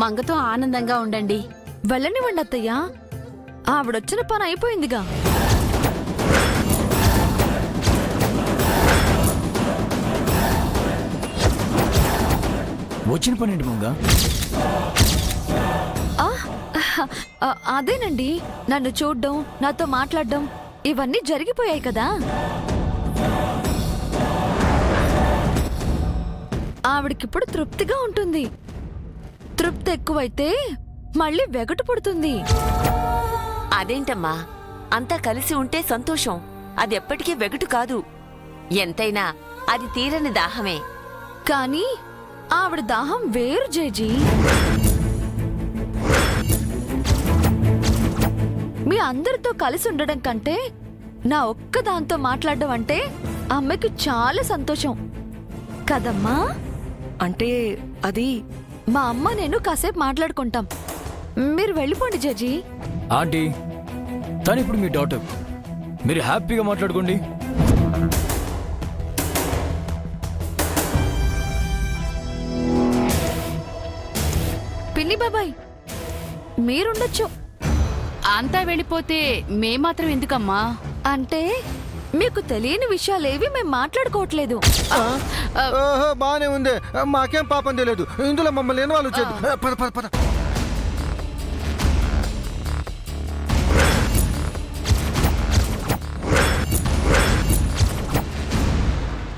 మంగతో ఆనందంగా ఉండండి. వెళ్ళనివ్వండి అత్తయ్య, ఆవిడొచ్చిన పని అయిపోయిందిగా. వచ్చిన పని ఏంటి మంగ? అదేనండి, నన్ను చూడ్డం, నాతో మాట్లాడడం ఇవన్నీ జరిగిపోయాయి కదా. ఆవిడకిప్పుడు తృప్తిగా ఉంటుంది. తృప్తి ఎక్కువైతే మళ్ళీ వెగటు పుడుతుంది. అదేంటమ్మా, అంతా కలిసి ఉంటే సంతోషం. అది ఎప్పటికీ వెగటు కాదు. ఎంతైనా అది తీరని దాహమే. కానీ ఆవిడ దాహం వేరు జేజీ. మీ అందరితో కలిసి ఉండడం కంటే నా ఒక్కదాంతో మాట్లాడడం అంటే అమ్మకి చాలా సంతోషం కదమ్మా. అంటే అది మా అమ్మ నేను కాసేపు మాట్లాడుకుంటాం. మీరు వెళ్ళిపోండి జేజీ. ఆంటీ, తను ఇప్పుడు మీ డాటర్. మీరు హ్యాపీగా మాట్లాడుకోండి. పిన్ని బాబాయ్, మీరుండొచ్చు. అంతా వెళ్ళిపోతే మేమాత్రం ఎందుకమ్మా? అంటే మీకు తెలియని విషయాలేవి మేం మాట్లాడుకోవట్లేదు. బానే ఉంది, మాకేం పాపం తెలియదు. ఇందులో మమ్మల్ని ఎన్ని వాళ్ళు వచ్చేది. పద పద పద.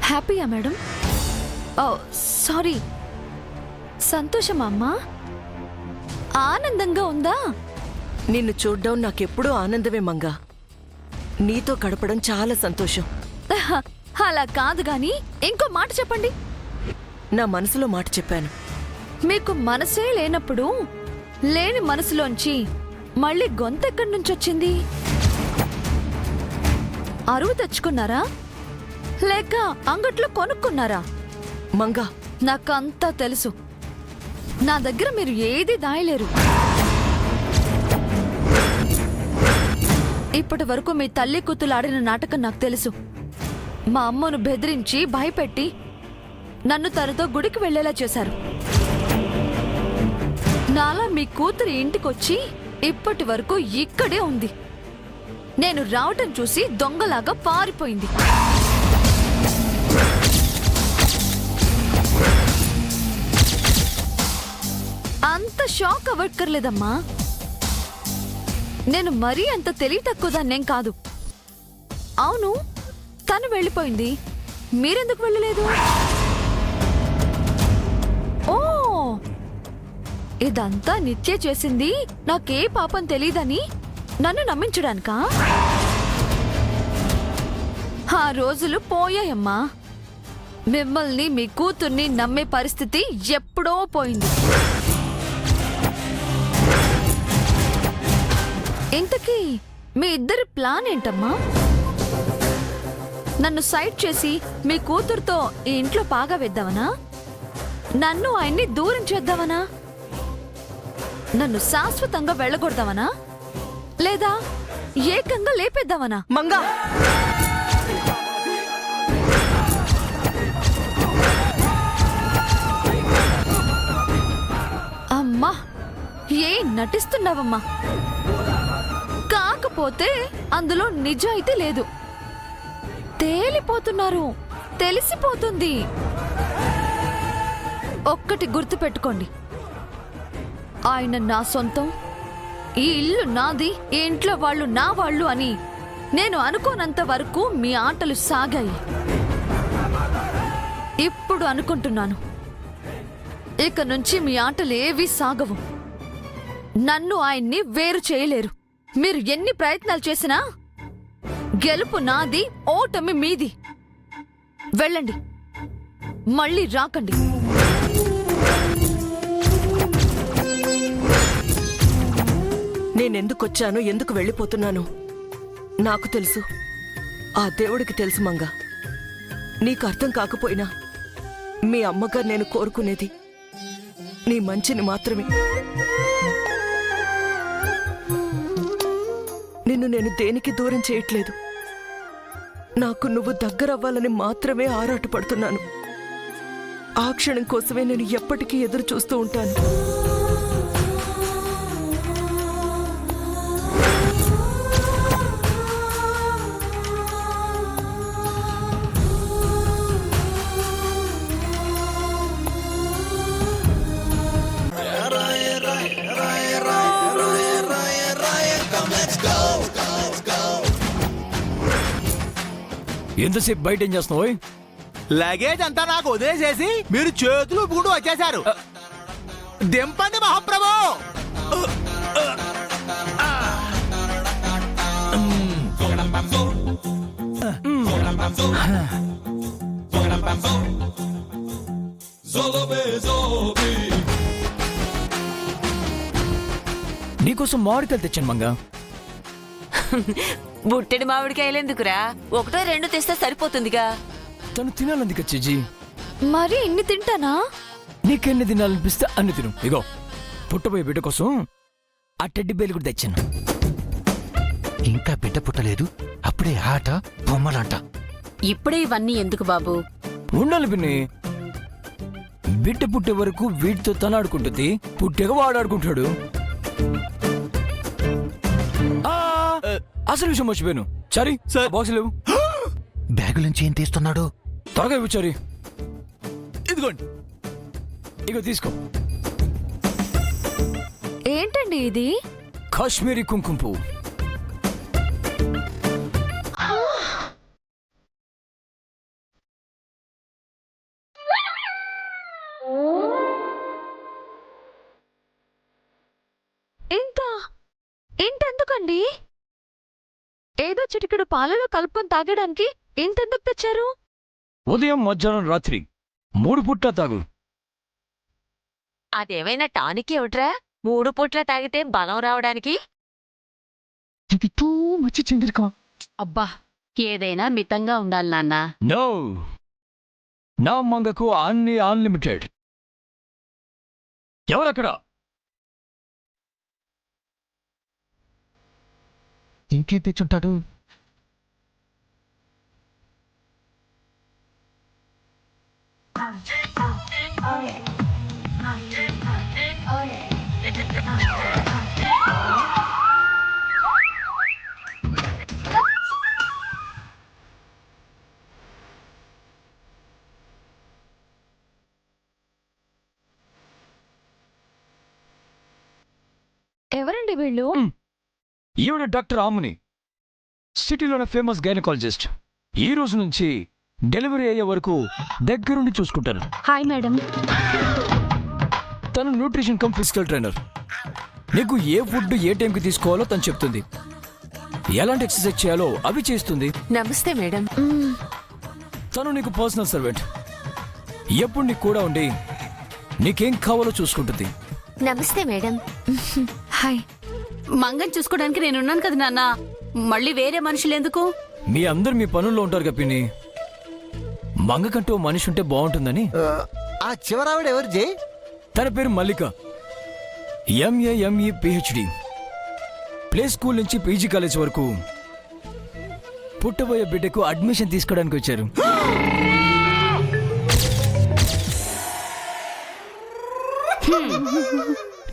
హ్యాపీయా మేడం? ఓ సారీ. సంతోషమా అమ్మా? ఆనందంగా ఉందా? నిన్ను చూడ్డం నాకెప్పుడూ ఆనందమే మంగా. నీతో గడపడం చాలా సంతోషం. అలా కాదు గాని ఇంకో మాట చెప్పండి. నా మనసులో మాట చెప్పాను. మీకు మనసే లేనప్పుడు లేని మనసులోంచి మళ్ళీ గొంతెక్కడి నుంచొచ్చింది? అరువు తెచ్చుకున్నారా లేక అంగట్లో కొనుక్కున్నారా? మంగా, నాకంతా తెలుసు. నా దగ్గర మీరు ఏది దాయలేరు. ఇప్పటి వరకు మీ తల్లి కూతులు ఆడిన నాటకం నాకు తెలుసు. మా అమ్మను బెదిరించి భయపెట్టి నన్ను తనతో గుడికి వెళ్లేలా చేశారు. నాలా మీ కూతురు ఇంటికొచ్చి ఇప్పటి వరకు ఇక్కడే ఉంది. నేను రావటం చూసి దొంగలాగా పారిపోయింది. అంత షాక్ అవ్వక్కర్లేదమ్మా. నేను మరీ అంత తెలివి తక్కువదాన్నేం కాదు. అవును, తను వెళ్ళిపోయింది, మీరెందుకు వెళ్ళలేదు? ఓ, ఇదంతా నిత్య చేసింది నాకే పాపం తెలీదని నన్ను నమ్మించడానికా? ఆ రోజులు పోయాయమ్మా. మిమ్మల్ని మీ కూతుర్ని నమ్మే పరిస్థితి ఎప్పుడో పోయింది. ఇంతకీ మీ ఇద్దరి ప్లాన్ ఏంటమ్మా? నన్ను సైడ్ చేసి మీ కూతురుతో ఈ ఇంట్లో పాగా వేద్దామనా? నన్ను ఆయన్ని దూరం చేద్దామనా? నన్ను శాశ్వతంగా వెళ్ళగొడదామనా? లేదా ఏకంగా లేపేద్దామనా? మంగా, అమ్మా, ఏం నటిస్తున్నావమ్మా? కాకపోతే అందులో నిజాయితీ లేదు. తేలిపోతున్నారు, తెలిసిపోతుంది. ఒక్కటి గుర్తుపెట్టుకోండి, ఆయన నా సొంతం, ఈ ఇల్లు నాది, ఈ ఇంట్లో వాళ్ళు నా వాళ్ళు అని నేను అనుకోనంత వరకు మీ ఆటలు సాగాయి. ఇప్పుడు అనుకుంటున్నాను, ఇక నుంచి మీ ఆటలు ఏవీ సాగవు. నన్ను ఆయన్ని వేరు చేయలేరు. మీరు ఎన్ని ప్రయత్నాలు చేసినా గెలుపు నాది, ఓటమి మీది. వెళ్ళండి, మళ్ళీ రాకండి. నేనెందుకొచ్చానో, ఎందుకు వెళ్ళిపోతున్నానో నాకు తెలుసు. ఆ దేవుడికి తెలుసు మంగా. నీకు అర్థం కాకపోయినా మీ అమ్మగారు నేను కోరుకునేది నీ మంచిని మాత్రమే. నిన్ను నేను దేనికి దూరం చేయట్లేదు. నాకు నువ్వు దగ్గరవ్వాలని మాత్రమే ఆరాటపడుతున్నాను. ఆ క్షణం కోసమే నేను ఎప్పటికీ ఎదురు చూస్తూ ఉంటాను. ఎంతసేపు బయట ఏం చేస్తున్నావు ఓయ్? లగేజ్ అంతా నాకు వదిలేసేసి మీరు చేతులు ఊపుకుంటూ వచ్చేశారు. దింపండి మహాప్రభు. నీకోసం మామిడికాయలు తెచ్చాను మంగా. బుట్టెడి మామిడికాయలెందుకురా? ఒకటో రెండు తెస్తే సరిపోతుందిగా. తను తినాలందుక చిజీ. మరి ఇన్ని తింటానా? నీకెన్ని తినాలనిపిస్తే అన్ని తిను. ఇగో పుట్టబోయే బిడ్డ కోసం ఆ టెడ్డి బేలు కూడా తెచ్చాను. ఇంకా బిడ్డ పుట్టలేదు, అప్పుడే ఆట బొమ్మలాట. ఇప్పుడే ఇవన్నీ ఎందుకు బాబు? ఉండాలి పిన్ని. బిడ్డ పుట్టే వరకు వీటితో తను ఆడుకుంటుంది, పుట్టాక వాడు ఆడుకుంటాడు. ఆ, అసలు విషయం మర్చిపోయాను. సరే బాక్స్ లేవు. బ్యాగులోంచి ఏం తీస్తున్నాడు? త్వరగా ఇవ్వు చారి. ఇదిగోండి, ఇగో తీసుకో. ఏంటండి ఇది? కాశ్మీరీ కుంకుమ పువ్వు. ఇంతెందుకండి? ఏదో చిటికెడు పాలలో కలుపుకొని తాగడానికి ఇంతెందుకు తెచ్చారు? ఉదయం, మధ్యాహ్నం, రాత్రి 3 పూట్ల తాగు. అదేమైనా టానిక్ ఏమిట్రా? 3 పూట్ల తాగితే బలం రావడానికి? అబ్బా, ఏదైనా మితంగా ఉండాలి నాన్న. నో, నా మంగకు అన్ని అన్లిమిటెడ్. ఎవరక్కడ? ఇంకేం తెచ్చుంటాడు? ఎవరండి వీళ్ళు? ఈవిడ డాక్టర్ ఆముని, సిటీలోనే ఫేమస్ గైనకాలజిస్ట్. ఈ రోజు నుంచి డెలివరీ అయ్యే వరకు దగ్గరుండి చూసుకుంటారు. Hi madam. తను న్యూట్రిషన్ కమ్ ఫిజికల్ ట్రైనర్. నీకు ఏ ఫుడ్ ఏ టైంకి తీసుకోవాలో తను చెప్తుంది. ఎలాంటి ఎక్సర్సైజ్ చేయాలో అవి చేస్తుంది. నమస్తే మేడం. తను నీకు పర్సనల్ సర్వెంట్. ఎప్పుడు నీకు కూడా ఉండి నీకేం కావాలో చూసుకుంటుంది. నమస్తే మేడం. హాయ్. మంగం చూసుకోవడానికి నేనున్నాను కదా నాన్న. మళ్ళీ వేరే మనుషులు ఎందుకు? మీ అందరు మీ పనుల్లో ఉంటారు కప్పిని. మంగకంటూ ఓ మనిషి ఉంటే బాగుంటుందని. ఆ చివరావిడ ఎవరు జై? తన పేరు మల్లిక. MA, ME, PhD. Play school నుంచి పీజీ కాలేజ్ వరకు పుట్టబోయే బిడ్డకు అడ్మిషన్ తీసుకోవడానికి వచ్చారు.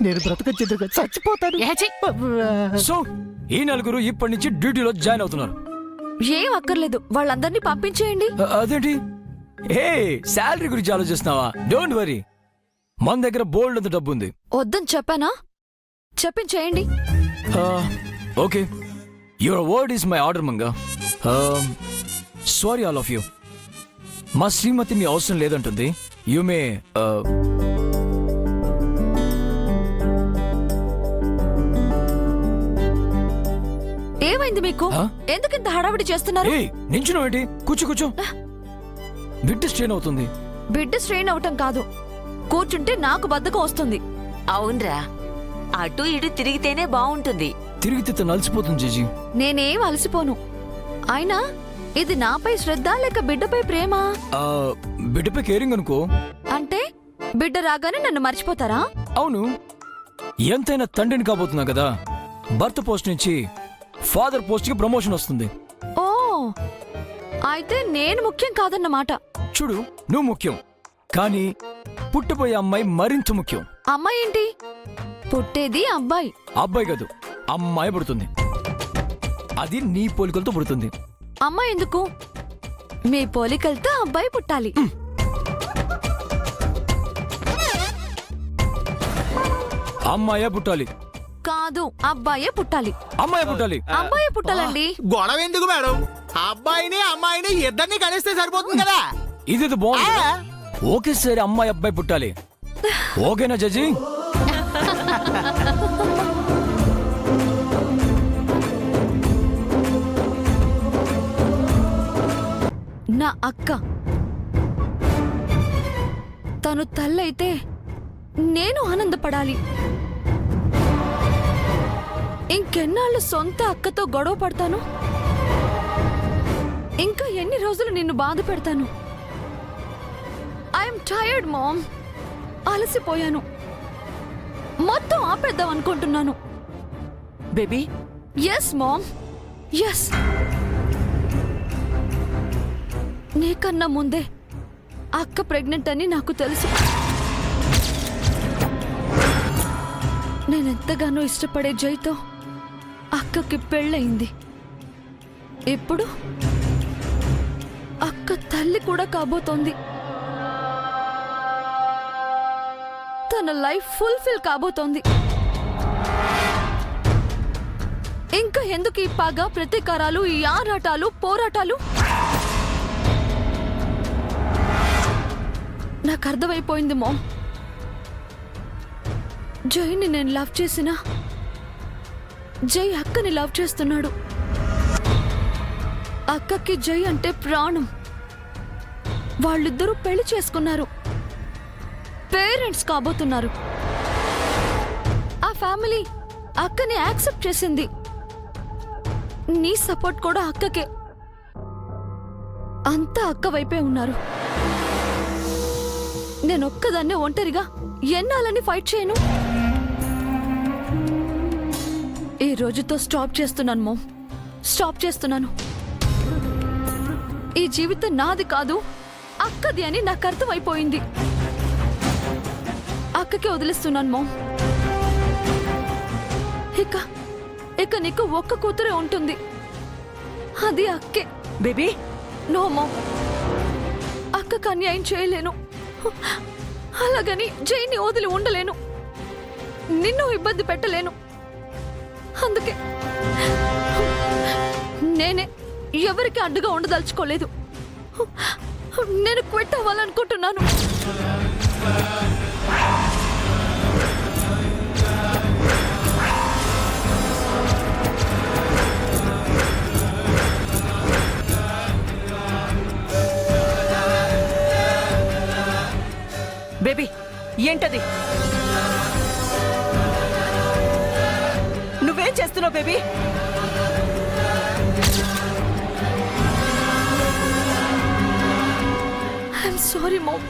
నేను బ్రతకొచ్చేందుకు చచ్చిపోతాను. ఏహెచ్చి. సో ఈ నలుగురు ఇప్పటి నుంచి డ్యూటీలో జాయిన్ అవుతున్నారు. ఏం అక్కర్లేదు, వాళ్ళందరినీ పంపించేయండి. అదేంటి? ఏ శాలరీ గురించి ఆలోచిస్తున్నావా? డోంట్ వరీ, మన దగ్గర బోల్డ్ అంత డబ్బు ఉంది. వద్దని చెప్పానా? చెప్పించేయండి. Okay, your word is my order Manga. Sorry all of you. మా శ్రీమతి మీ అవసరం లేదంటుంది. You may. ఏమైంది మీకు? ఎందుకింత హడావిడి చేస్తున్నారు? నించున్నావేంటి? కూర్చో కూర్చో. బిడ్డ స్ట్రెయిన్ అవుతుంది. బిడ్డ స్ట్రెయిన్ అవటం కాదు, కూర్చుంటే నాకు బద్ధకం వస్తుంది. అవునరా, అటు ఇటు తిరిగితేనే బాగుంటుంది. తిరిగితే తను అలసిపోతుంది జీజీ. నేనేం అలసిపోను. అయినా ఇది నాపై శ్రద్ధ లేక బిడ్డపై ప్రేమ? బిడ్డపై కేరింగ్ అనుకో. అంటే బిడ్డ రాగానే నన్ను మర్చిపోతారా? అవును, ఎంతైనా తండ్రిని కాబోతున్నా కదా. భర్త పోస్ట్ నుంచి ఫాదర్ పోస్ట్ కి ప్రమోషన్ వస్తుంది. ఓ, అయితే నేను ముఖ్యం కాదన్నమాట. చూడు, నువ్వు ముఖ్యం, కానీ పుట్టబోయే అమ్మాయి మరింత ముఖ్యం. అమ్మాయి ఏంటి? పుట్టేది అబ్బాయి. అబ్బాయి కాదు, అమ్మాయి పుడుతుంది. అది నీ పోలికలతో పుడుతుంది. అమ్మాయి ఎందుకు? మీ పోలికలతో అబ్బాయి పుట్టాలి. అమ్మాయే పుట్టాలి. కాదు, అబ్బాయే పుట్టాలి. అమ్మాయి పుట్టాలి. అబ్బాయే పుట్టాలండి. గొడవ ఎందుకు మేడం? అబ్బాయిని అమ్మాయిని ఇద్దరిని కలిస్తే సరిపోతుంది కదా. ఇది బాగుంది. ఆ, ఒకేసారి అమ్మాయి అబ్బాయి పుట్టాలి. ఓకేనా జడ్జి? నా అక్క తను తల్లైతే నేను ఆనందపడాలి. ఇంకెన్నాళ్ళు సొంత అక్కతో గొడవ పడతాను? ఇంకా ఎన్ని రోజులు నిన్ను బాధ పెడతాను? I'm tired mom. అలసిపోయాను. మొత్తం ఆపేద్దాం అనుకుంటున్నాను. Baby yes mom, yes. నీకన్నా ముందే అక్క ప్రెగ్నెంట్ అని నాకు తెలుసు. నేనెంతగానో ఇష్టపడే జైతో అక్కకి పెళ్ళయింది. ఇప్పుడు అక్క తల్లి కూడా కాబోతోంది. తన లైఫ్ ఫుల్ఫిల్ కాబోతోంది. ఇంకా ఎందుకు ఈ పగ, ప్రతీకారాలు, ఈ ఆరాటాలు, పోరాటాలు? నాకు అర్థమైపోయింది మామ్. జైని నేను లవ్ చేసినా జై అక్కని లవ్ చేస్తున్నాడు. అక్కకి జై అంటే ప్రాణం. వాళ్ళిద్దరూ పెళ్లి చేసుకున్నారు. పేరెంట్స్ కాబోతున్నారు. ఆ ఫ్యామిలీ అక్కని యాక్సెప్ట్ చేసింది. నీ సపోర్ట్ కూడా అక్కకే. అంతా అక్క వైపే ఉన్నారు. నేనొక్కదాన్నే ఒంటరిగా ఎన్నాలని ఫైట్ చేయను? ఈ రోజుతో స్టాప్ చేస్తున్నాను మామ్. స్టాప్ చేస్తున్నాను. ఈ జీవితం నాది కాదు, అక్కది అని నాకు అర్థమైపోయింది. అక్కకే వదిలిస్తున్నాను మామ్. ఇక ఇక నీకు ఒక్క కూతురే ఉంటుంది. అది అక్కే. Baby no mom. అక్కకు అన్యాయం చేయలేను. అలాగని జైని వదిలి ఉండలేను. నిన్ను ఇబ్బంది పెట్టలేను. అందుకే నేనే ఎవరికి అడ్డుగా ఉండదలుచుకోలేదు. నేను క్విట్ అవ్వాలనుకుంటున్నాను. బేబీ ఏంటది? నువ్వేం చేస్తున్నావు baby? I'm sorry ma'am.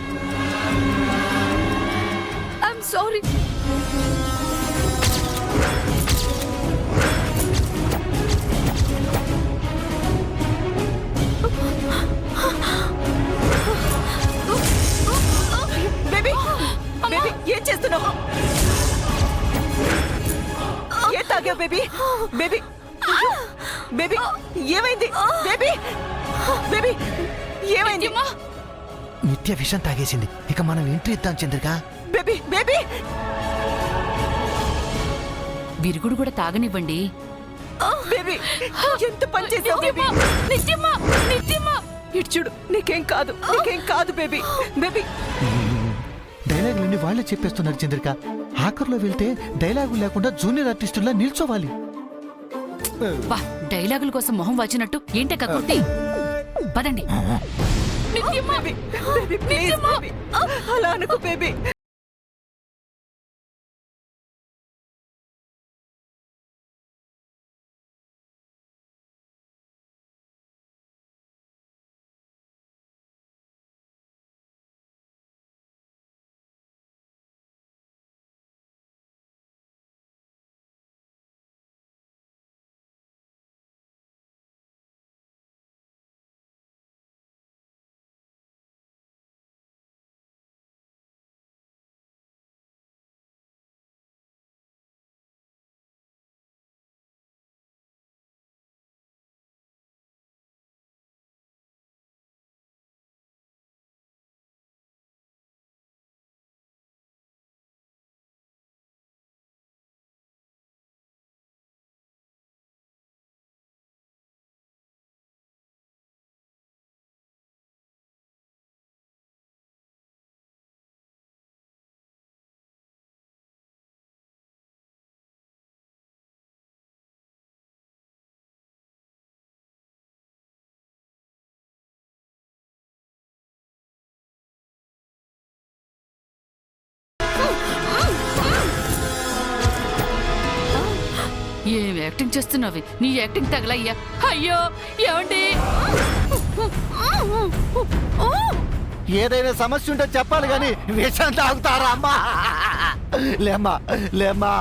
I'm sorry. Baby baby ఏం చేస్తున్నావు? ఏ తాగావు బేబీ? బేబీ బేబీ ఏమైంది? బేబీ బేబీ ఏమైంది? నిత్య విషం తాగేసింది. ఇక మనం ఎంట్రీ ఇద్దాం చంద్రిక. బేబీ బేబీ విరుగుడు కూడా తాగనివ్వండి. బేబీ ఎంత పని చేసావు బేబీ? ఇటు చూడు, నీకేం కాదు, నీకేం కాదు బేబీ. బేబీ డైలాగులన్నీ వాళ్ళే చెప్పేస్తున్నారు చంద్రిక. ఆఖర్లో వెళ్తే డైలాగులు లేకుండా జూనియర్ ఆర్టిస్టుల్లా నిల్చోవాలి. వా, డైలాగుల కోసం మొహం వచ్చినట్టు ఏంటక్క కొట్టి పదండి. బేబీ బేబీ ప్లీజ్ బేబీ అలా అనుకో బేబీ. ఏం యాక్టింగ్ చేస్తున్నావి? నీ యాక్టింగ్ తగలయ్యా. అయ్యో ఏమండి? ఏదైనా సమస్య ఉంటే చెప్పాలి కానీ విషయం తాగుతారా అమ్మా? లేమ్మా లేమ్మా.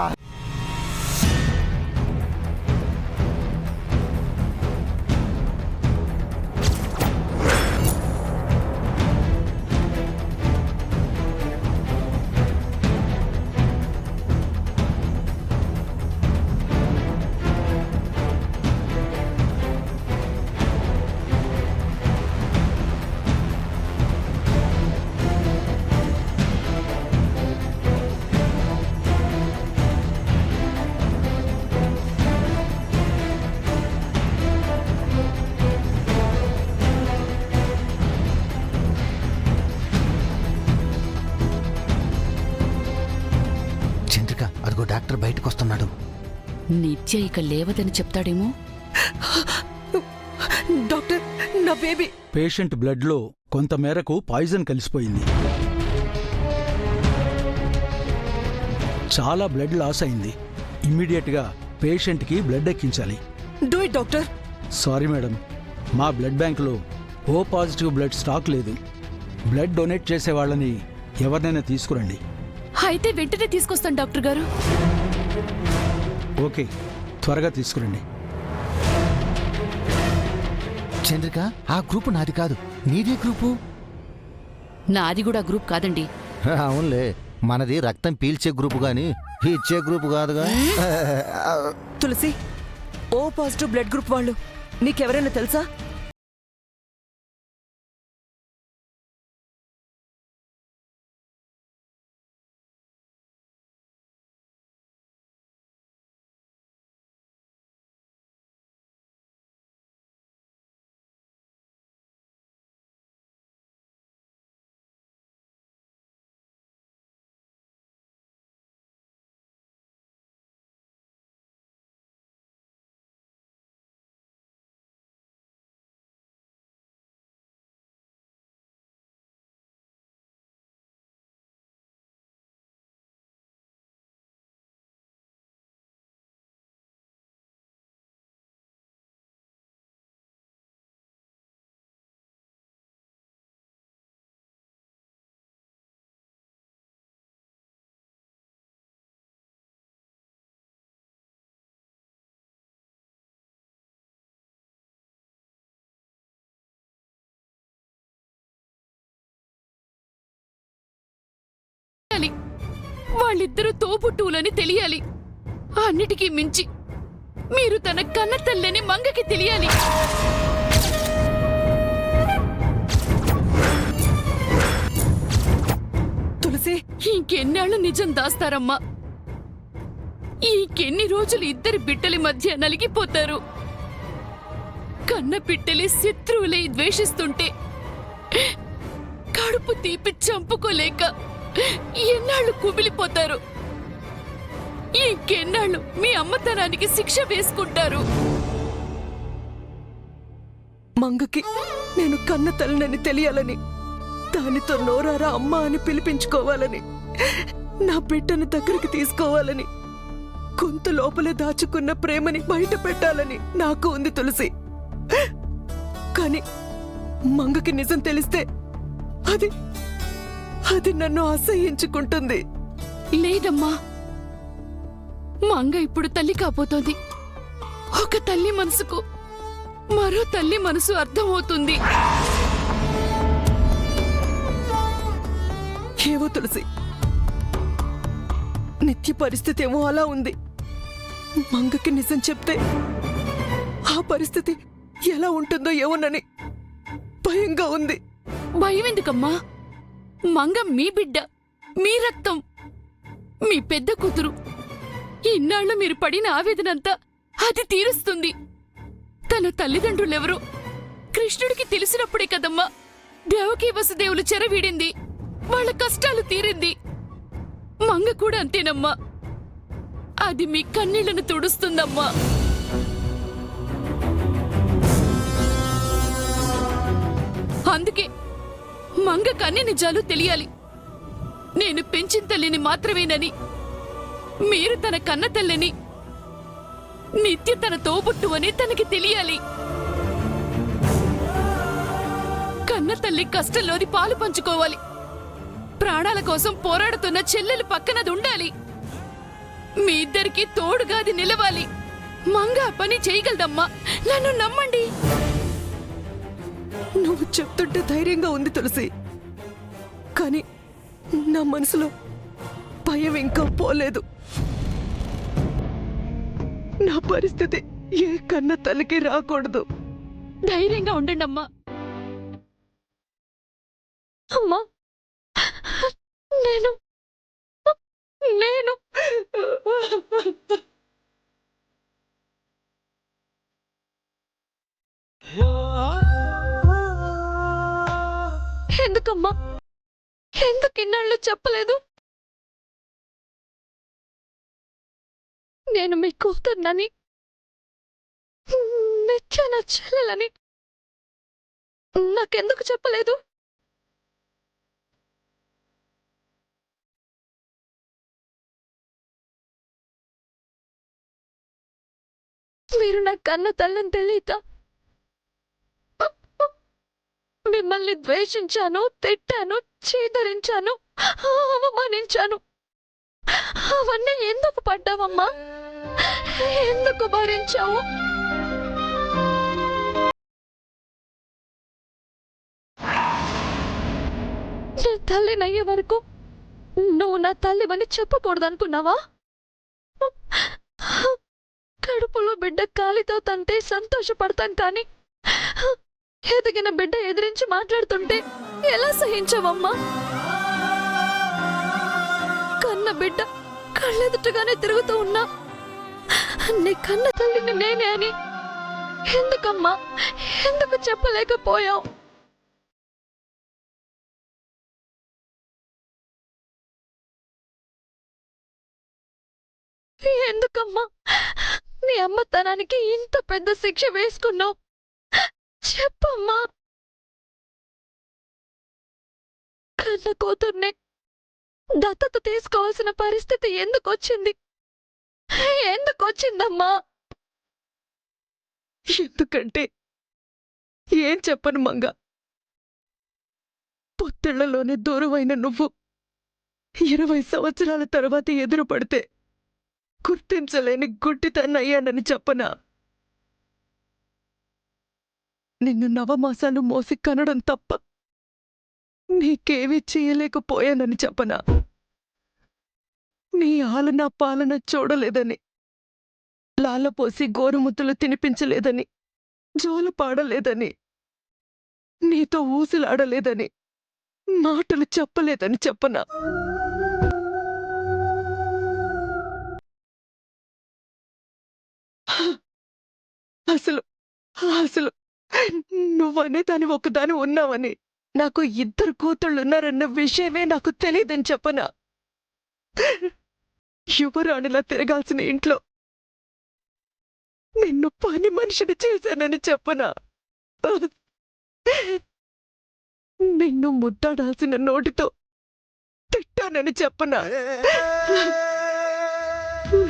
చంద్రిక, అదిగో డాక్టర్ బయటకు వస్తున్నాడు. నిత్య ఇక లేవదని చెప్తాడేమో. డాక్టర్, నా బేబీ. పేషెంట్ బ్లడ్లో కొంతమేరకు పాయిజన్ కలిసిపోయింది. చాలా బ్లడ్ లాస్ అయింది. ఇమ్మీడియట్గా పేషెంట్కి బ్లడ్ ఎక్కించాలి. Do it doctor. Sorry madam, మా బ్లడ్ బ్యాంకులో ఓ పాజిటివ్ బ్లడ్ స్టాక్ లేదు. బ్లడ్ డొనేట్ చేసే వాళ్ళని ఎవరినైనా తీసుకురండి. అయితే వెంటనే తీసుకొస్తాను డాక్టర్ గారు. ఓకే, త్వరగా తీసుకురండి. చంద్రిక, ఆ గ్రూపు నాది కాదు, నీదే గ్రూపు. నాది కూడా గ్రూప్ కాదండి. అవునులే, మనది రక్తం పీల్చే గ్రూపు గాని ఇచ్చే గ్రూపు కాదుగా. తులసి, ఓ పాజిటివ్ బ్లడ్ గ్రూప్ వాళ్ళు నీకెవరైనా తెలుసా? వాళ్ళిద్దరూ తోబుట్టువులని తెలియాలి. అన్నిటికీ మించి మీరు తన కన్న తల్లని మంగకి తెలియాలి. తులసి, ఇంకెన్నాళ్ళు నిజం దాస్తారమ్మా? ఇంకెన్ని రోజులు ఇద్దరి బిడ్డల మధ్య నలిగిపోతారు? కన్న బిడ్డలే శత్రువులై ద్వేషిస్తుంటే కడుపు తీపి చంపుకోలేక ఎన్నాళ్ళు కుమిలిపోతారు? ఇంకెన్నాళ్ళు మీ అమ్మతనానికి శిక్ష వేసుకుంటారు? మంగకి నేను కన్న తల్లినని తెలియాలని, దానితో నోరారా అమ్మ అని పిలిపించుకోవాలని, నా బిడ్డను దగ్గరికి తీసుకోవాలని, కొంత లోపలే దాచుకున్న ప్రేమని బయట పెట్టాలని నాకు ఉంది తులసి. కాని మంగకి నిజం తెలిస్తే అది నన్ను అసహ్యించుకుంటుంది. లేదమ్మా, మంగ ఇప్పుడు తల్లి కాబోతోంది. ఒక తల్లి మనసుకు మరో తల్లి మనసు అర్థమవుతుంది. ఏవో తులసి, నిత్య పరిస్థితి ఏమో అలా ఉంది. మంగకి నిజం చెప్తే ఆ పరిస్థితి ఎలా ఉంటుందో ఏమోనని భయంగా ఉంది. భయం ఎందుకమ్మా? మంగ మీ బిడ్డ, మీ రక్తం, మీ పెద్ద కూతురు. ఇన్నాళ్ళు మీరు పడిన ఆవేదనంతా అది తీరుస్తుంది. తన తల్లిదండ్రులెవరో కృష్ణుడికి తెలిసినప్పుడే కదమ్మా దేవకీ వసుదేవులు చెరవీడింది, వాళ్ళ కష్టాలు తీరింది. మంగ కూడా అంతేనమ్మా. అది మీ కన్నీళ్లను తుడుస్తుందమ్మా. అందుకే మంగ కన్ని నిజాలు తెలియాలి. నేను పెంచిన తల్లిని మాత్రమేనని, మీరు తన కన్న తల్లిని, నిత్య తన తోబుట్టు అని తనకి తెలియాలి. కన్న తల్లి కష్టంలోని పాలు పంచుకోవాలి. ప్రాణాల కోసం పోరాడుతున్న చెల్లెలు పక్కనది ఉండాలి. మీ ఇద్దరికి తోడుగాది నిలవాలి. మంగ పని చేయగలదమ్మా, నన్ను నమ్మండి. నువ్వు చెప్తుంటే ధైర్యంగా ఉంది తులసి, కానీ నా మనసులో భయం ఇంకా పోలేదు. నా పరిస్థితి ఏ కన్న తల్లికి రాకూడదు. ధైర్యంగా ఉండండి అమ్మా. అమ్మా, నేను నేను ఎందుకమ్మా, ఎందుకు ఇన్నాళ్ళు చెప్పలేదు? నేను మీ కూతుర్నని, నిత్య నా చెల్లెలని నాకెందుకు చెప్పలేదు? మీరు నా కన్న తల్లని తెలియక మిమ్మల్ని ద్వేషించాను, తిట్టాను, చీదరించాను, అవమానించాను. అవన్నీ ఎందుకు పడ్డావమ్మా? ఎందుకు భరించావు? నా తల్లినయ్యే వరకు నువ్వు నా తల్లివని చెప్పకూడదనుకున్నావా? కడుపులో బిడ్డ కాలితో తంటే సంతోషపడతాను, కానీ ఎదిగిన బిడ్డ ఎదిరించి మాట్లాడుతుంటే ఎలా సహించవమ్మా? కన్న బిడ్డ కళ్ళెదుటగానే తిరుగుతూ ఉన్నా నీ కన్న తల్లిని నేనే అని ఎందుకమ్మా, ఎందుకు చెప్పలేకపోయావు? ఎందుకమ్మా నీ అమ్మతనానికి ఇంత పెద్ద శిక్ష వేసుకున్నావు? చెప్పమ్మా. కన్న కూతుర్నే దత్తత తీసుకోవాల్సిన పరిస్థితి ఎందుకు వచ్చింది? ఎందుకు వచ్చిందమ్మా? ఎందుకంటే ఏం చెప్పను మంగ, పొత్తిళ్లలోనే దూరమైన నువ్వు 20 సంవత్సరాల తర్వాత ఎదురుపడితే గుర్తించలేని గుడ్డితన్నయ్యానని చెప్పనా? నిన్ను నవమాసాలు మోసి కనడం తప్ప నీకేమీ చేయలేకపోయానని చెప్పనా? నీ ఆలనా పాలన చూడలేదని, లాలపోసి గోరుముద్దలు తినిపించలేదని, జోలు పాడలేదని, నీతో ఊసులాడలేదని, మాటలు చెప్పలేదని చెప్పనా? అసలు అసలు నువ్వనే దాని ఒకదాని ఉన్నావని, నాకు 2 కూతుళ్ళున్నారన్న విషయమే నాకు తెలియదని చెప్పనా? యువరాణిలా తిరగాల్సిన ఇంట్లో నిన్ను పని మనిషిని చేశానని చెప్పనా? నిన్ను ముద్దాడాల్సిన నోటితో తిట్టానని చెప్పనా?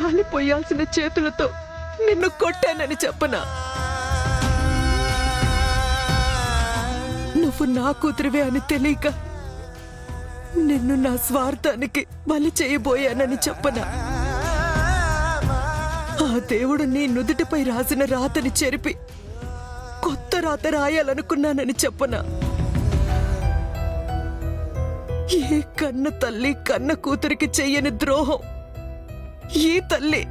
లాలిపోయాల్సిన చేతులతో నిన్ను కొట్టానని చెప్పనా? నువ్వు నా కూతురివే అని తెలియక నిన్ను నా స్వార్థానికి బలి చేయబోయానని చెప్పనా? ఆ దేవుడు నీ నుదుటిపై రాసిన రాతని చెరిపి కొత్త రాత రాయాలనుకున్నానని చెప్పనా? ఏ కన్న తల్లి కన్న కూతురికి చెయ్యని ద్రోహం ఈ తల్లి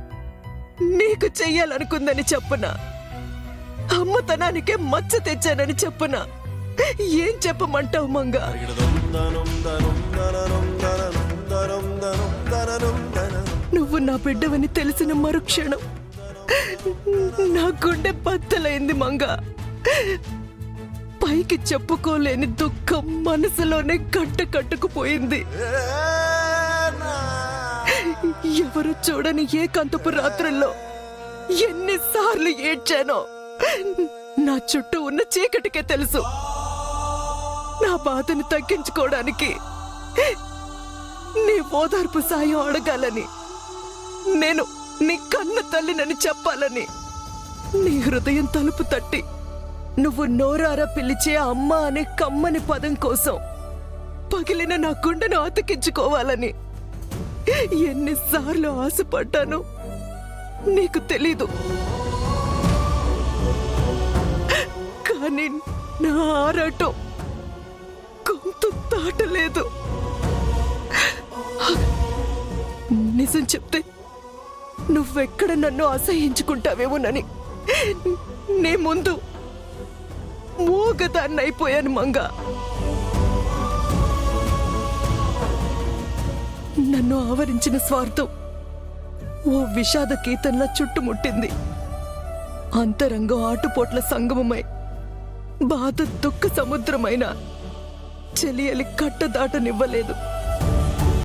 నీకు చెయ్యాలనుకుందని చెప్పనా? అమ్మతనానికే మచ్చ తెచ్చానని చెప్పనా? ఏం చెప్పమంటావు మంగ? నువ్వు నా బిడ్డవని తెలిసిన మరుక్షణం నా గుండె బద్దలైంది మంగ. పైకి చెప్పుకోలేని దుఃఖం మనసులోనే కట్టుకుపోయింది. ఎవరు చూడని ఏకాంతపు రాత్రుల్లో ఎన్నిసార్లు ఏడ్చానో నా చుట్టూ ఉన్న చీకటికే తెలుసు. నా బాధను తగ్గించుకోవడానికి నీ ఓదార్పు సాయం అడగాలని నేను నీ కన్న తల్లినని చెప్పాలని నీ హృదయం తలుపు తట్టి నువ్వు నోరారా పిలిచే అమ్మ అనే కమ్మని పదం కోసం పగిలిన నా గుండెను అతికించుకోవాలని ఎన్నిసార్లు ఆశపడ్డాను నీకు తెలీదు. కానీ నా ఆరాటం గొంతు దాటలేదు. నిజం చెప్తే నువ్వెక్కడ నన్ను అసహించుకుంటావేమోనని నే ముందు మూగదాన్నైపోయాను మంగా. నన్ను ఆవరించిన స్వార్థం ఓ విషాద కీతంలా చుట్టుముట్టింది. అంతరంగం ఆటుపోట్ల సంగమమై బాధ దుఃఖ సముద్రమైన చెలియలి కట్టదాటనివ్వలేదు.